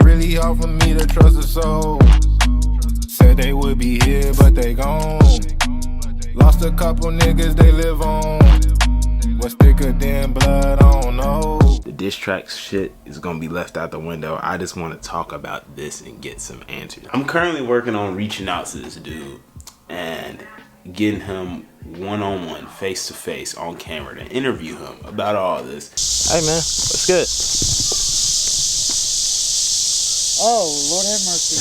really hard for me to trust a soul. Said they would be here, but they gone. Lost a couple niggas, they live on. What's thicker than blood, I don't know. The diss track shit is gonna be left out the window. I just want to talk about this and get some answers. I'm currently working on reaching out to this dude and getting him one-on-one, face-to-face, on camera to interview him about all this. Hey man, what's good? Oh, Lord have mercy.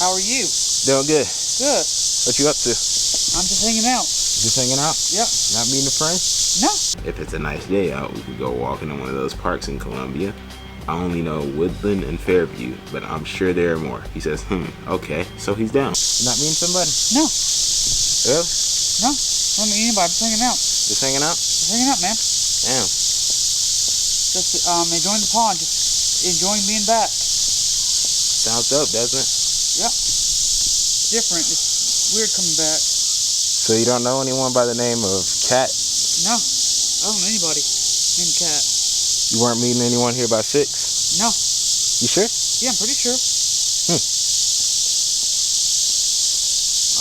How are you? Doing good. Good. What you up to? I'm just hanging out. Just hanging out? Yep. Not meeting a friend? No. If it's a nice day out, we could go walking in one of those parks in Columbia. I only know Woodland and Fairview, but I'm sure there are more. He says, okay, so he's down. Not meeting somebody? No. Really? No. Don't meet anybody. Just hanging out. Just hanging out? Just hanging out, man. Damn. Just enjoying the pond. Just enjoying being back. Sounds dope, doesn't it? Yep. Different. It's weird coming back. So you don't know anyone by the name of Cat? No. I don't know anybody named Cat. You weren't meeting anyone here by 6? No. You sure? Yeah, I'm pretty sure.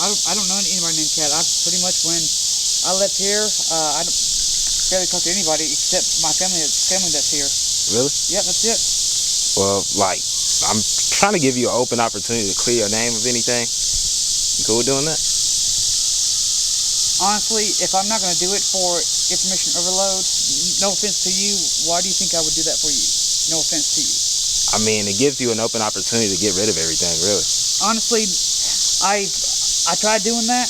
I don't know anybody named Cat. I pretty much, when I left here, I don't barely talk to anybody except my family that's here. Really? Yep, that's it. Well, like, I'm trying to give you an open opportunity to clear your name of anything. You cool with doing that? Honestly, if I'm not going to do it for information overload, no offense to you, why do you think I would do that for you? No offense to you. I mean, it gives you an open opportunity to get rid of everything, really. Honestly, I tried doing that,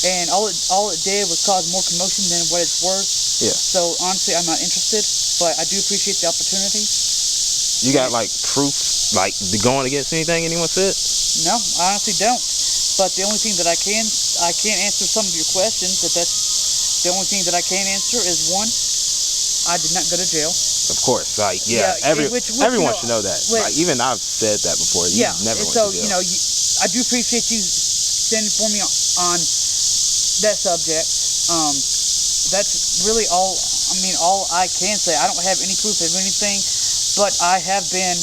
and all it did was cause more commotion than what it's worth. Yeah. So honestly, I'm not interested, but I do appreciate the opportunity. You got like proof, like going against anything anyone said? No, I honestly don't. But the only thing that I can't answer some of your questions. If that's the only thing that I can answer is, one, I did not go to jail. Of course, like everyone should know that. Like even I've said that before. You never went to jail. I do appreciate you standing for me on that subject. That's really all. I mean, all I can say. I don't have any proof of anything, but I have been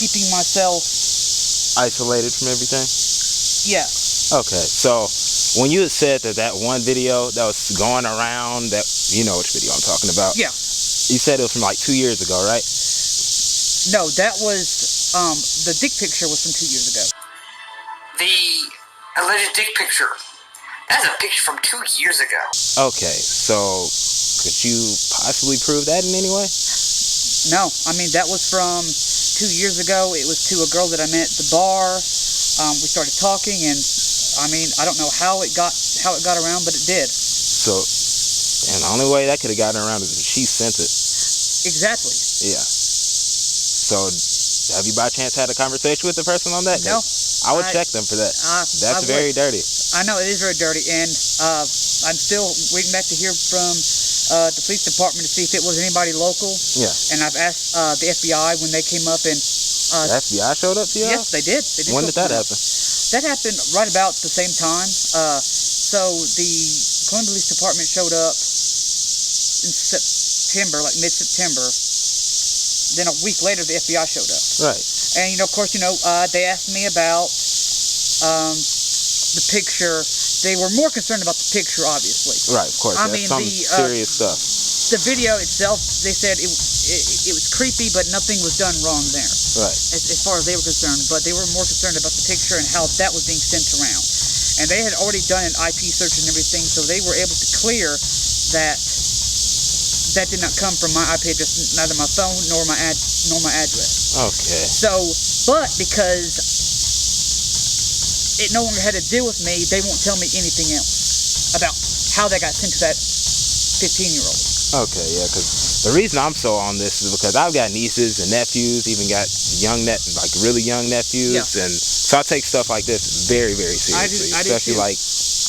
keeping myself isolated from everything? Yeah. Okay, so when you had said that one video that was going around, that you know which video I'm talking about? Yeah. You said it was from like 2 years ago, right? No, that was, the dick picture was from 2 years ago. The alleged dick picture. That's a picture from 2 years ago. Okay, so could you possibly prove that in any way? No, I mean, that was from 2 years ago. It was to a girl that I met at the bar. We started talking, and I mean, I don't know how it got around, but it did. So, and the only way that could have gotten around is if she sent it. Exactly. Yeah. So, have you by chance had a conversation with the person on that? No. I would check them for that. That's very dirty. I know, it is very dirty, and I'm still waiting back to hear from the police department to see if it was anybody local. Yeah. And I've asked the FBI when they came up, and the FBI showed up to you? Yes, they did. When did that happen? That happened right about the same time. So the Columbia Police Department showed up in September, like mid-September. Then a week later, the FBI showed up. Right. And of course, they asked me about the picture. They were more concerned about the picture, obviously. Right, of course. That's some serious stuff. The video itself, they said it was creepy, but nothing was done wrong there. Right. As far as they were concerned, but they were more concerned about the picture and how that was being sent around. And they had already done an IP search and everything, so they were able to clear that that did not come from my IP address, neither my phone nor my address. Okay. So, but because it no longer had to deal with me, they won't tell me anything else about how that got sent to that 15-year-old. Okay, yeah, because the reason I'm so on this is because I've got nieces and nephews, even got really young nephews, yeah. And so I take stuff like this very, very seriously, especially like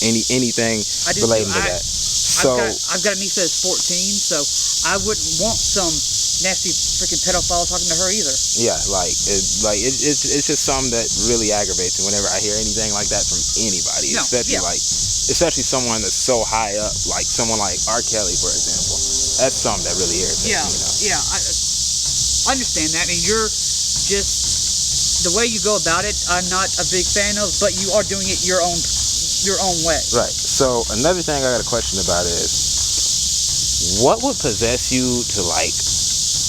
anything relating to that. So I've got a niece that's 14, so I wouldn't want some nasty freaking pedophile talking to her either. Yeah, it's just something that really aggravates me whenever I hear anything like that from anybody, especially someone that's so high up, like someone like R. Kelly, for example. That's something that really irritates me, Yeah. I understand that, and you're just the way you go about it. I'm not a big fan of, but you are doing it your own way. Right. So another thing I got a question about is, what would possess you to like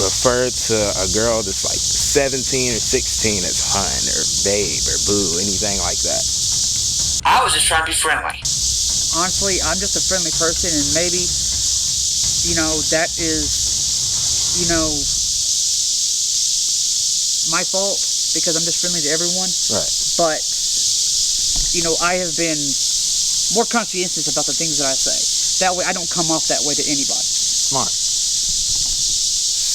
refer to a girl that's like 17 or 16 as hun or babe or boo, anything like that? I was just trying to be friendly. Honestly, I'm just a friendly person, and maybe, that is, my fault because I'm just friendly to everyone. Right. But, I have been more conscientious about the things that I say. That way I don't come off that way to anybody. Smart.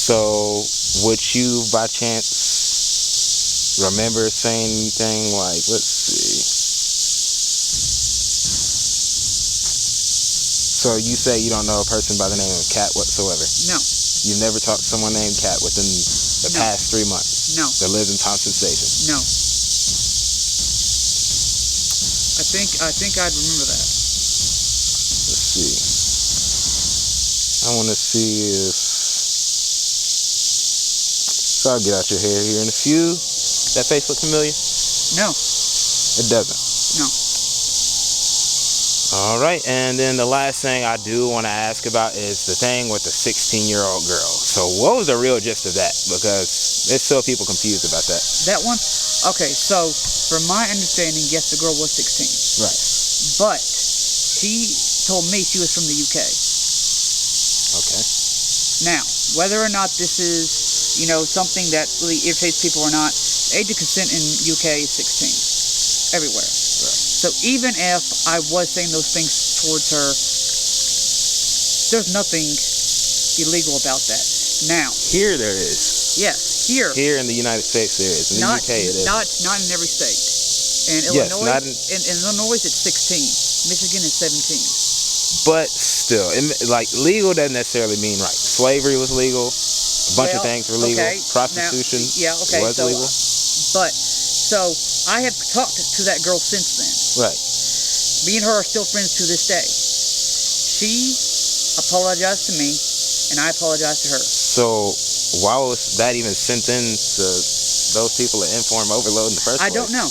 So, would you by chance remember saying anything like, let's see. So you say you don't know a person by the name of Kat whatsoever? No. You've never talked to someone named Kat within the past 3 months? No. That lives in Thompson Station? No. I think I'd remember that. Let's see. I want to see if... So I'll get out your hair here in a few. That face look familiar? No. It doesn't? No. All right, and then the last thing I do want to ask about is the thing with the 16-year-old girl. So what was the real gist of that? Because there's still people confused about that. That one? Okay, so from my understanding, yes, the girl was 16. Right. But she told me she was from the UK. Okay. Now, whether or not this is, something that really irritates people or not, age of consent in UK is 16. Everywhere. Right. So even if I was saying those things towards her, there's nothing illegal about that. Now, Here there is. yes, here. Here in the United States there is. In the UK it is. Not in every state. In Yes, Illinois, not in Illinois it's 16. Michigan is 17. But still, like, legal doesn't necessarily mean right. Slavery was legal. A bunch of things were legal. Okay, Prostitution was legal. But, so, I have talked to that girl since then. Right. Me and her are still friends to this day. She apologized to me, and I apologized to her. So, why was that even sent in to those people at Inform Overload in the first place? I don't know.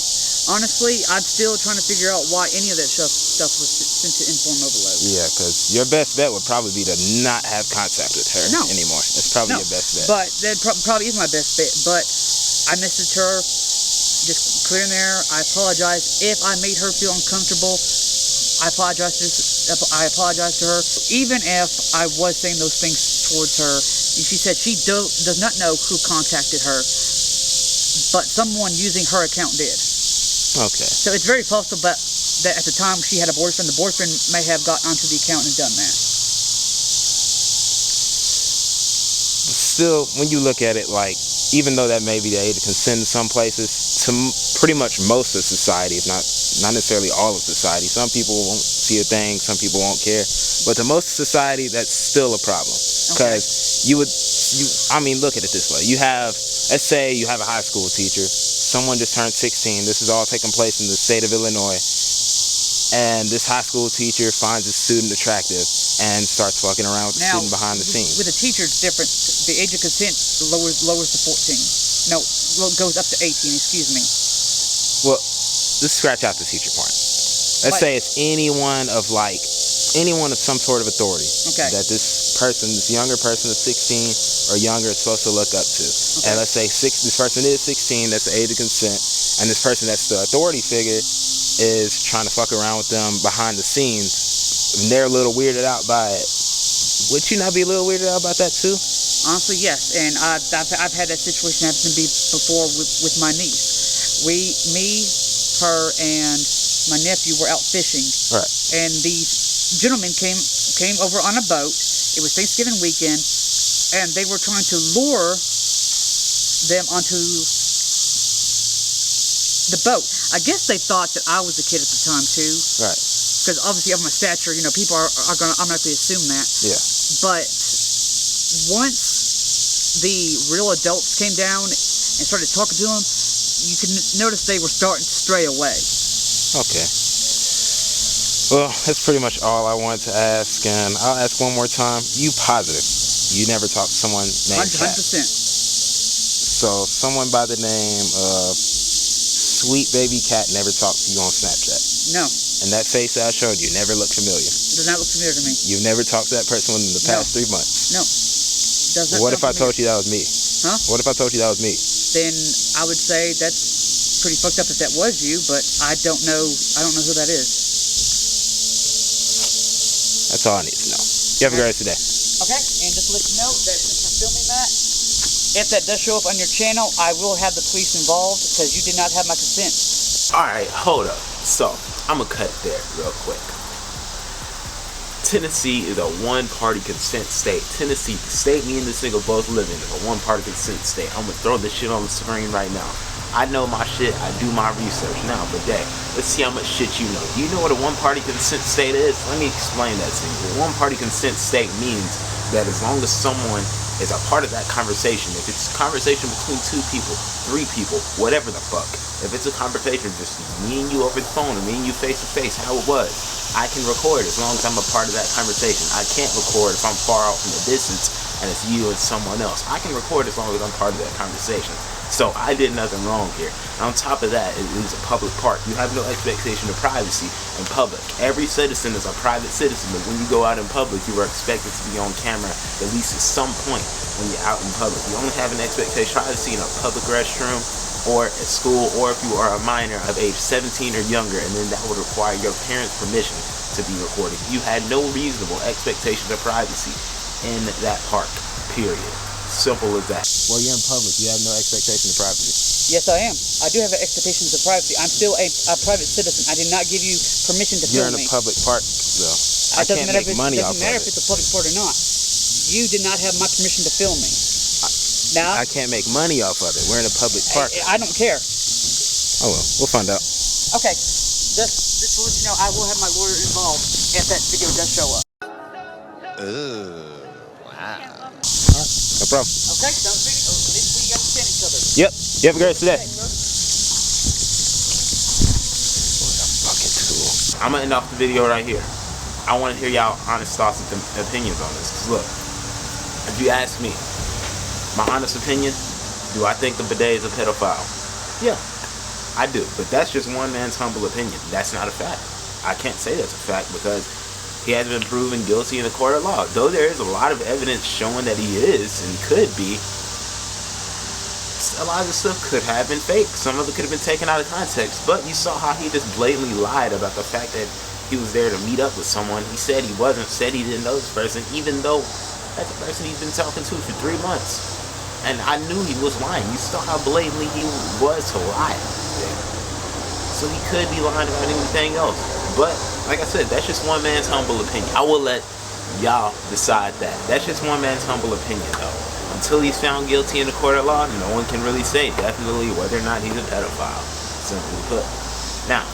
Honestly, I'm still trying to figure out why any of that stuff was sent to Inform Overload. Yeah, because your best bet would probably be to not have contact with her anymore. That's probably your best bet. But that probably is my best bet. But I messaged her, just clear in there. I apologize if I made her feel uncomfortable. I apologize to her. Even if I was saying those things towards her, she said she does not know who contacted her, but someone using her account did. Okay. So it's very possible that at the time she had a boyfriend, the boyfriend may have gotten onto the account and done that. Still, when you look at it, like, even though that may be the age of consent in some places, to pretty much most of society, if not necessarily all of society, some people won't see a thing, some people won't care, but to most of society, that's still a problem. Because look at it this way. You have, let's say you have a high school teacher, someone just turned 16, this is all taking place in the state of Illinois, and this high school teacher finds a student attractive and starts fucking around with the student behind the scenes. With a teacher, it's different. The age of consent lowers to 14. No, goes up to 18, excuse me. Well, let's scratch out the teacher part. Let's say it's anyone of some sort of authority that this younger person of 16 or younger is supposed to look up to. Okay. And let's say this person is 16, that's the age of consent, and this person that's the authority figure is trying to fuck around with them behind the scenes, and they're a little weirded out by it. Would you not be a little weirded out about that too? Honestly, yes, and I've had that situation happen to me before with my niece. Her, and my nephew were out fishing, right? And these gentlemen came over on a boat. It was Thanksgiving weekend, and they were trying to lure them onto the boat. I guess they thought that I was a kid at the time too, right? Because obviously of my stature, people are gonna automatically assume that. Yeah. But once the real adults came down and started talking to them, you can notice they were starting to stray away. Okay. Well, that's pretty much all I wanted to ask, and I'll ask one more time. You positive You never talked to someone named 100%. So someone by the name of Sweet Baby Cat never talked to you on Snapchat. No. And that face that I showed you never looked familiar. It does not look familiar to me. You've never talked to that person within the past 3 months. No. Does not What if I sound told you that was me? Huh? What if I told you that was me? Then I would say that's pretty fucked up if that was you, but I don't know who that is. That's all I need to know. You have a great rest of the day. Okay, and just to let you know that since we're filming that, if that does show up on your channel, I will have the police involved because you did not have my consent. Alright, hold up. So, I'm gonna cut there real quick. Tennessee is a one-party consent state. Tennessee, the state me and this nigga both live in, is a one-party consent state. I'm gonna throw this shit on the screen right now. I know my shit, I do my research. Now, BudDay, let's see how much shit you know. Do you know what a one-party consent state is? Let me explain that to you. A one-party consent state means that as long as someone is a part of that conversation, if it's a conversation between 2 people, 3 people, whatever the fuck, if it's a conversation just me and you over the phone or me and you face to face, how it was, I can record as long as I'm a part of that conversation. I can't record if I'm far out from the distance and it's you and someone else. I can record as long as I'm part of that conversation. So I did nothing wrong here. And on top of that, it is a public park. You have no expectation of privacy in public. Every citizen is a private citizen, but when you go out in public, you are expected to be on camera at least at some point when you're out in public. You only have an expectation of privacy in a public restroom or at school, or if you are a minor of age 17 or younger, and then that would require your parents' permission to be recorded. You had no reasonable expectation of privacy in that park, period. Simple as that. Well, you're in public. You have no expectation of privacy. Yes, I am. I do have expectations of privacy. I'm still a private citizen. I did not give you permission to You're film in me. a public park, though. I can't make money off of it. It doesn't matter if it's a public park or not. You did not have my permission to film me. Now, I can't make money off of it. We're in a public park. I don't care. Oh well, we'll find out. Okay, just to let you know, I will have my lawyer involved if that video does show up. Wow. No problem. Okay, sounds good. At least we understand each other. Yep. You have a great day. I'm gonna end off the video right here. I want to hear y'all honest thoughts and opinions on this. 'Cause look, if you ask me, my honest opinion, do I think the BudDay is a pedophile? Yeah, I do. But that's just one man's humble opinion. That's not a fact. I can't say that's a fact because he hasn't been proven guilty in the court of law. Though there is a lot of evidence showing that he is and could be, a lot of the stuff could have been fake. Some of it could have been taken out of context. But you saw how he just blatantly lied about the fact that he was there to meet up with someone. He said he wasn't, said he didn't know this person, even though that's the person he's been talking to for 3 months. And I knew he was lying. You saw how blatantly he was to lie. So he could be lying about anything else. But, like I said, that's just one man's humble opinion. I will let y'all decide that. That's just one man's humble opinion, though. Until he's found guilty in the court of law, no one can really say definitely whether or not he's a pedophile. Simply put. Now,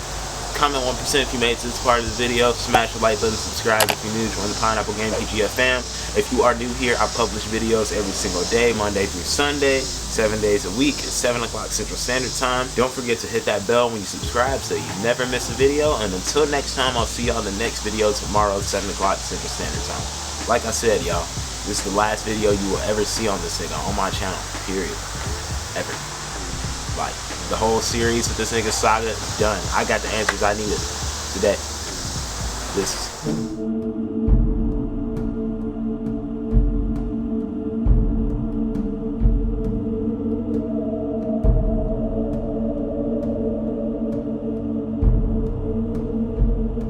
comment 1% if you made it to this part of the video. Smash the like button, subscribe if you're new. Join the Pineapple Game PGF fam. If you are new here, I publish videos every single day, Monday through Sunday, 7 days a week at 7 o'clock Central Standard Time. Don't forget to hit that bell when you subscribe so you never miss a video. And until next time, I'll see y'all in the next video tomorrow at 7 o'clock Central Standard Time. Like I said, y'all, this is the last video you will ever see on this nigga on my channel, period. Ever. Like, the whole series with this nigga saga, done. I got the answers I needed today. This